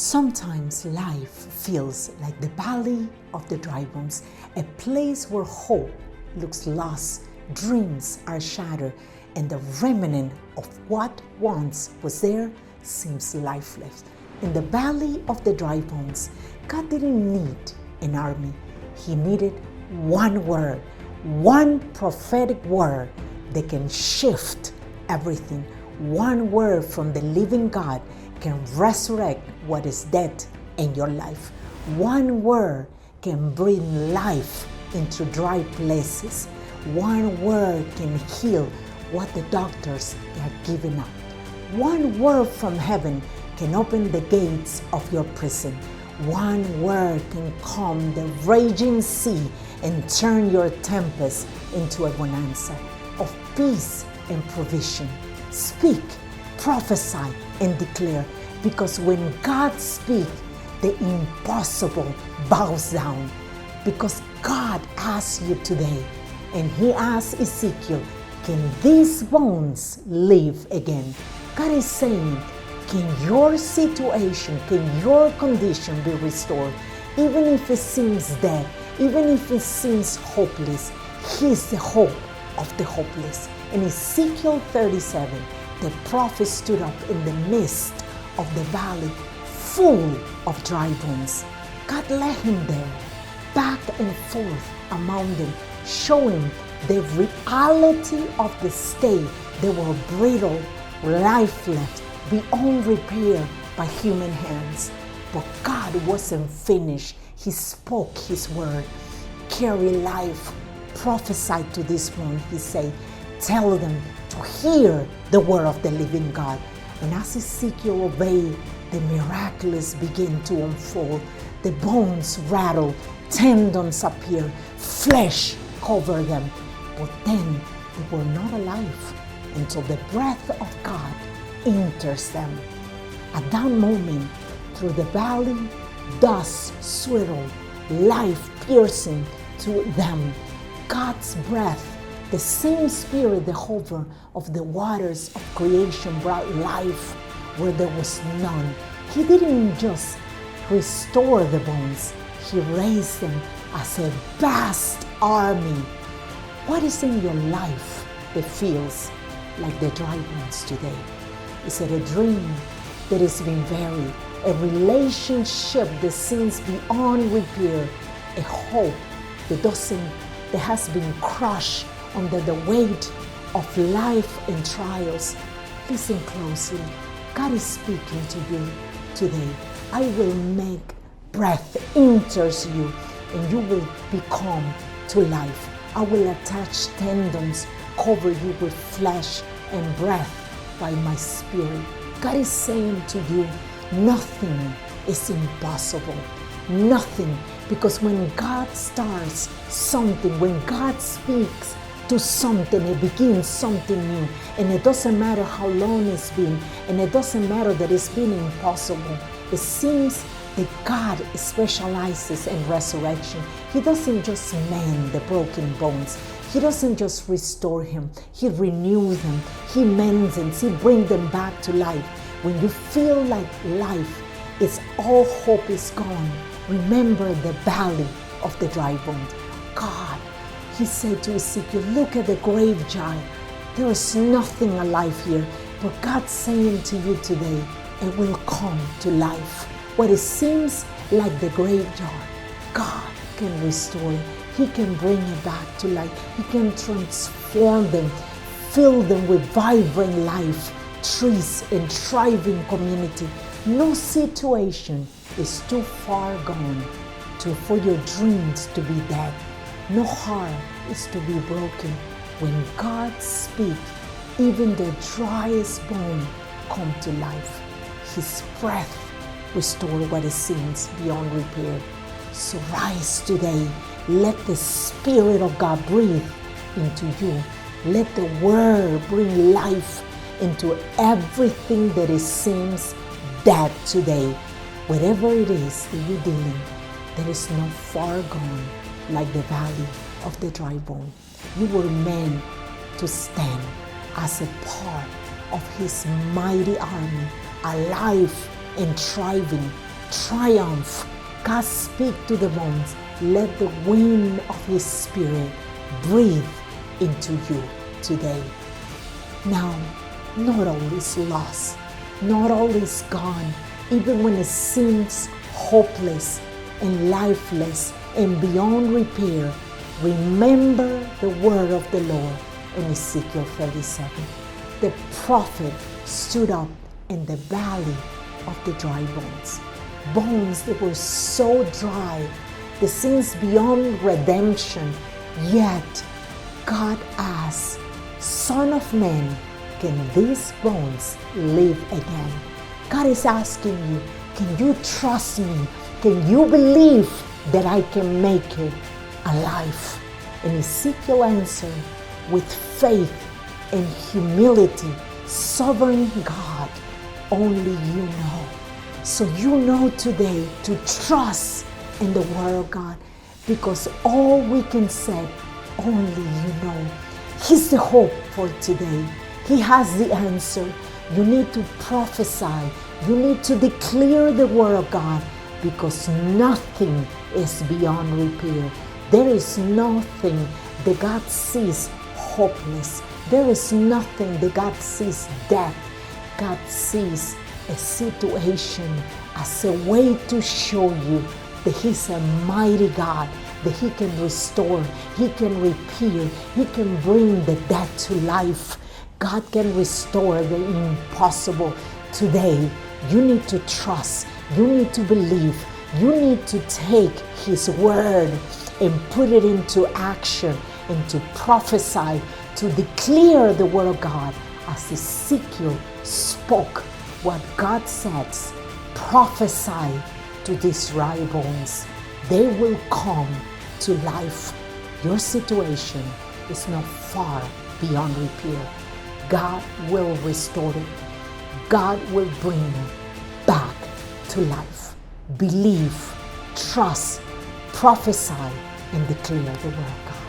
Sometimes life feels like the valley of the dry bones, a place where hope looks lost, dreams are shattered, and the remnant of what once was there seems lifeless. In the valley of the dry bones, God didn't need an army. He needed one word, one prophetic word that can shift everything. One word from the living God can resurrect what is dead in your life. One word can bring life into dry places. One word can heal what the doctors are giving up. One word from heaven can open the gates of your prison. One word can calm the raging sea and turn your tempest into a bonanza of peace and provision. Speak, prophesy, and declare, because when God speaks, the impossible bows down. Because God asks you today, and He asks Ezekiel, can these bones live again? God is saying, can your situation, can your condition be restored? Even if it seems dead, even if it seems hopeless, He is the hope of the hopeless. In Ezekiel 37, the prophet stood up in the midst of the valley full of dry bones. God led him there, back and forth among them, showing the reality of the state. They were brittle, lifeless, beyond repair by human hands. But God wasn't finished. He spoke His word, carry life, prophesied to this one. He said, tell them to hear the word of the living God. And as Ezekiel obeyed, the miraculous began to unfold. The bones rattled, tendons appeared, flesh covered them. But then they were not alive until the breath of God enters them. At that moment, through the valley, dust swirled, life piercing to them. God's breath, the same spirit that hovered of the waters of creation, brought life where there was none. He didn't just restore the bones, He raised them as a vast army. What is in your life that feels like the dry bones today? Is it a dream that has been buried? A relationship that seems beyond repair? A hope that has been crushed under the weight of life and trials? Listen closely. God is speaking to you today. I will make breath enters you and you will become to life. I will attach tendons, cover you with flesh and breath by my spirit. God is saying to you, nothing is impossible. Nothing. Because when God starts something, when God speaks to something, it begins something new. And it doesn't matter how long it's been, and it doesn't matter that it's been impossible. It seems that God specializes in resurrection. He doesn't just mend the broken bones. He doesn't just restore them. He renews them. He mends them. He brings them back to life. When you feel like life is all hope is gone, remember the valley of the dry bones. God, He said to Ezekiel, look at the grave giant. There is nothing alive here. But God's saying to you today, it will come to life. What it seems like the graveyard, God can restore it. He can bring it back to life. He can transform them, fill them with vibrant life, trees and thriving community. No situation is too far gone for your dreams to be dead. No heart is to be broken. When God speaks, even the driest bone come to life. His breath restore what it seems beyond repair. So rise today. Let the Spirit of God breathe into you. Let the Word bring life into everything that it seems dead today. Whatever it is that you're dealing, there is no far gone like the valley of the dry bone. You were meant to stand as a part of His mighty army, alive and thriving triumph. God speak to the bones. Let the wind of His Spirit breathe into you today. Now, not all is lost. Not all is gone. Even when it seems hopeless and lifeless and beyond repair, remember the word of the Lord in Ezekiel 37. The prophet stood up in the valley of the dry bones. Bones that were so dry, the sins beyond redemption. Yet God asked, Son of man, can these bones live again? God is asking you, can you trust me? Can you believe that I can make it alive? And Ezekiel answered with faith and humility, Sovereign God, only you know. So you know today to trust in the word of God, because all we can say, only you know. He's the hope for today. He has the answer. You need to prophesy. You need to declare the word of God, because nothing is beyond repair. There is nothing that God sees hopeless. There is nothing that God sees death. God sees a situation as a way to show you that He's a mighty God, that He can restore, He can repair, He can bring the dead to life. God can restore the impossible. Today, you need to trust, you need to believe, you need to take His word and put it into action and to prophesy, to declare the word of God as Ezekiel spoke what God says. Prophesy to these dry bones. They will come to life. Your situation is not far beyond repair. God will restore it. God will bring it back to life. Believe, trust, prophesy, and declare the word of God.